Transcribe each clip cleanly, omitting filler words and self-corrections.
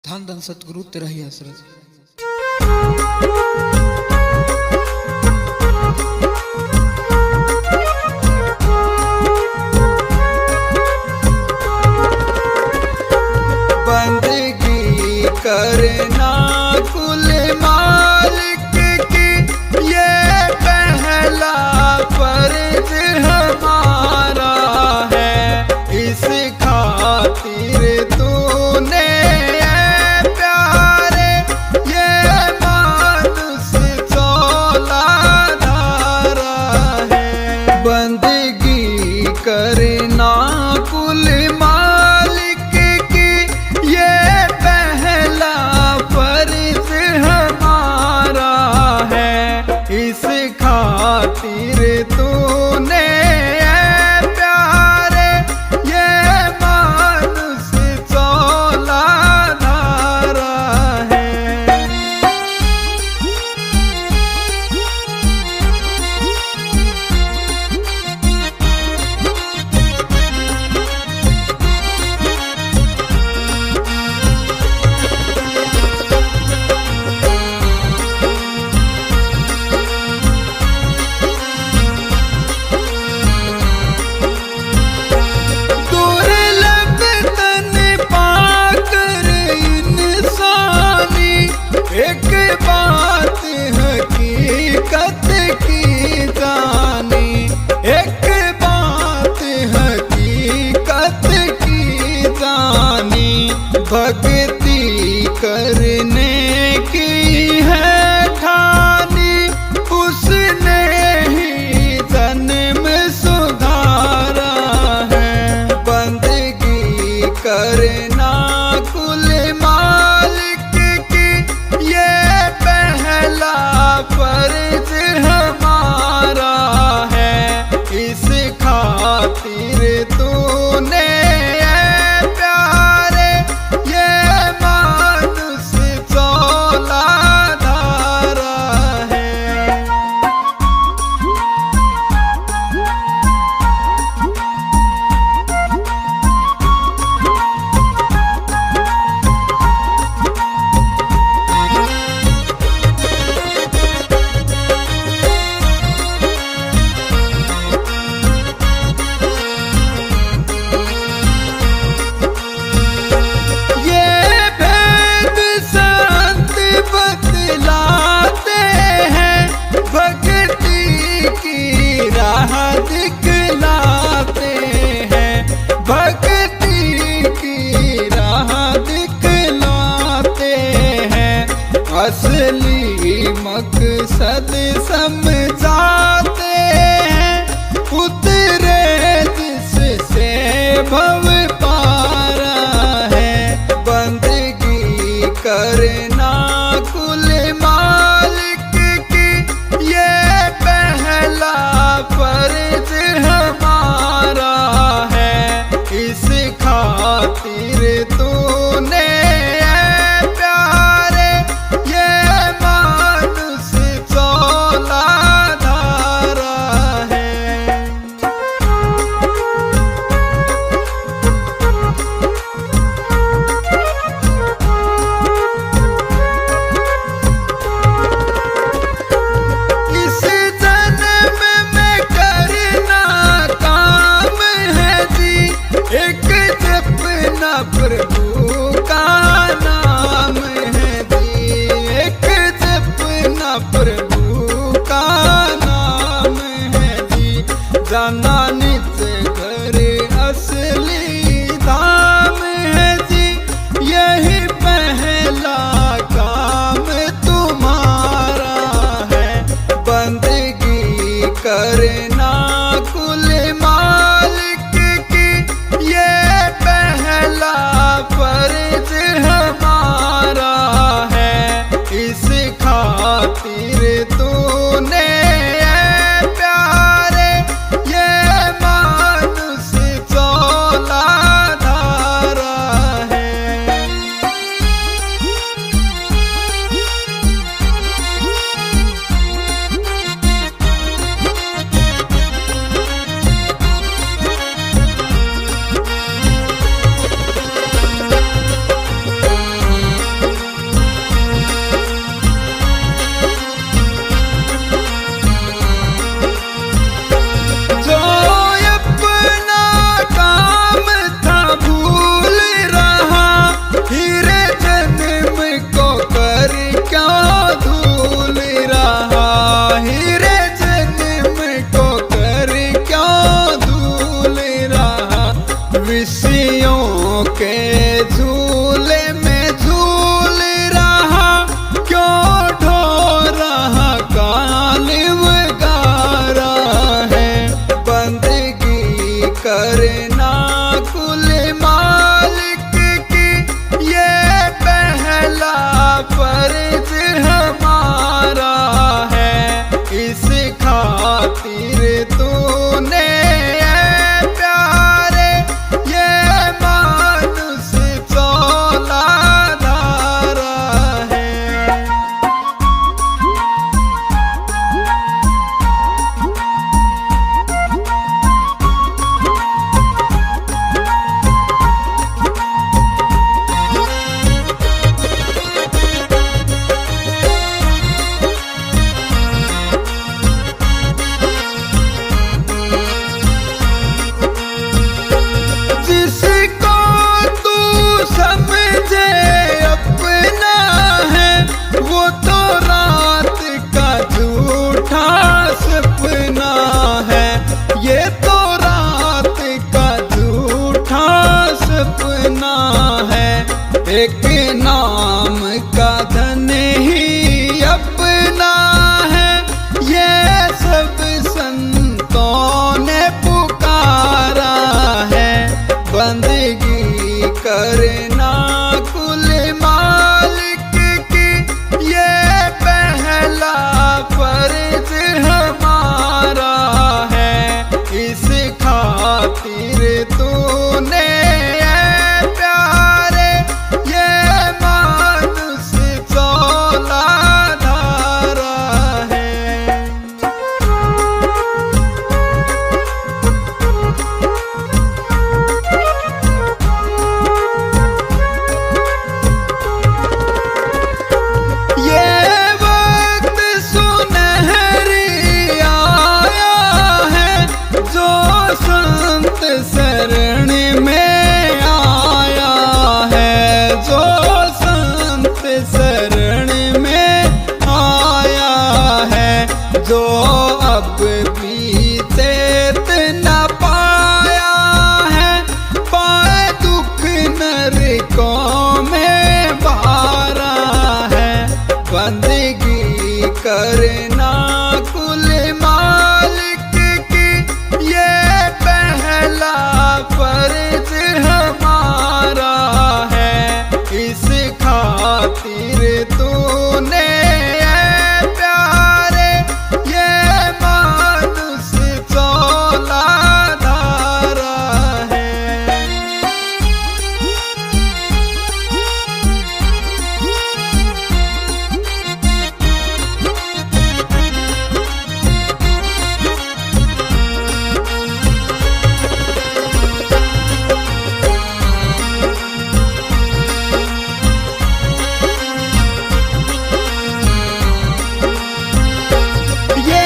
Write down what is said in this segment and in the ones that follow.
धन धन सतगुरु तेरा ही आसरा। बंदगी करना कुल मालिक की ये पहला फर्ज हमारा है। इस खातिर तूने प्यारे ये मानुष चौला धारा है। बंदगी करना कुल मालिक की ये पहला फर्ज हमारा है। इस खातिर तूने प्यारे ये मानुष चौला धारा है। एक बात हकीकत की जानी, एक बात हकीकत की जानी। भक्ति करने की है ठानी उसने ही जन्म सुधारा है। बंदगी करना कुल मालिक की ये पहला फर्ज हमारा है। इस खातिर तूने प्यारे ये मानुष चौला धारा है। बतलाते हैं भक्ति की राह दिखलाते हैं। भक्ति की राह दिखलाते हैं। असली मकसद समझाते हैं। उतरे जिससे भव पारा है। बंदगी करना कुल मालिक की ये पहला फर्ज हमारा है। इस खातिर तूने प्यारे ये मानुष चौला धारा है। एक नाम का धन ही अपना है, ये सब संतों ने पुकारा है। बंदगी करना कुल मालिक की, ये पहला फर्ज हमारा है। इस खातिर तूने प्यारे ये मानुष चौलाधारा है। ये वक्त सुनहरी आया है, जो संत शरण में आया है, जो संत शरण में आया है। जो अब बीते न पाया है, पाए दुख नरकों में बारा है। बंदगी करना कुल मालिक की, ये पहला फर्ज हमारा है। इस खातिर तूने प्यारे ये मानुष चौलाधारा है। ये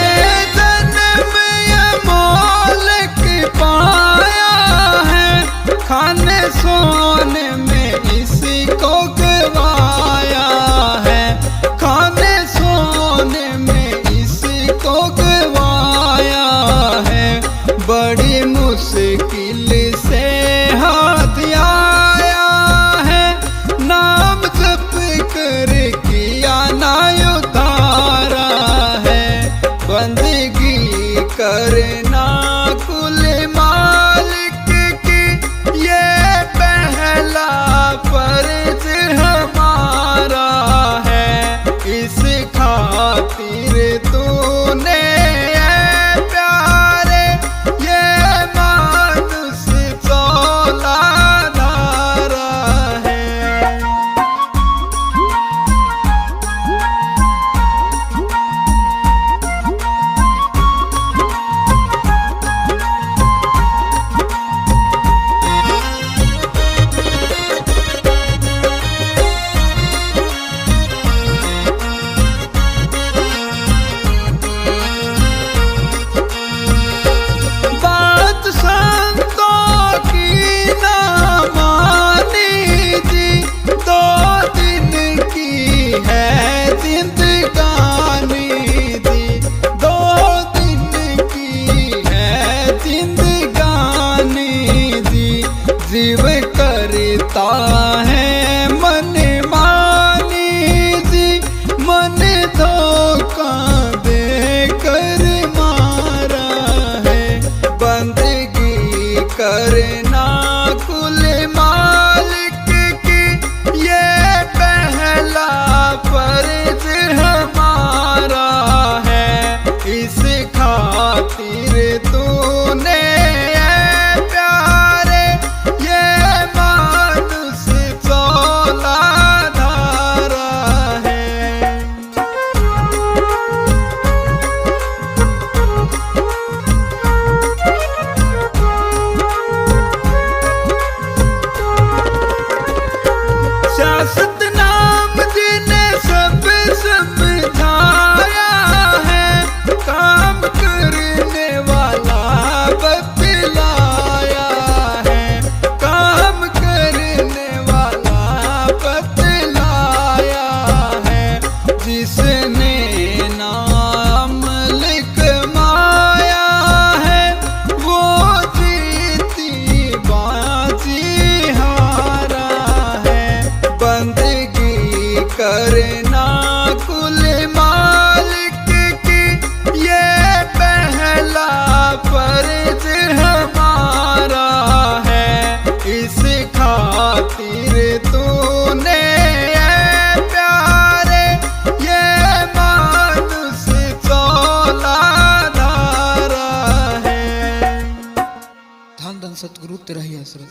जन्म अमोलक पाया है, खाने सोने में इसको गवाया है। खाने सोने में इसको गवाया है। बड़ी मुश्किल से हाथ आया है, नाम जप कर किया ना उतारा है। बंदगी करना कुल मालिक की, ये पहला फर्ज हमारा है। इस खातिर तूने प्यारे ये मानुष चौलाधारा है। बात संतों की ना मानी जी, 2 दिन की है जिंदगानी जी। 2 दिन की है जिंदगानी जी। जीव करता है मन मानी जी, मन धोखा देकर मारा है। बंदगी करना कुल मालिक की, ये पहला फर्ज हमारा है। इस खातिर तूने प्यारे ये मानुष चौलाधारा है। सियासत नाम जिने सब समझाया है, काम करने वाला बतलाया है। काम करने वाला बतलाया है। जिसने नाम लिखवाया है, वो जीती बाजी हारा है। करना कुल मालिक की ये पहला फर्ज हमारा है। इस खातिर तूने ऐ प्यारे ये मानुष चौलाधारा है। धन धन सतगुरु तेरा ही आश्रय।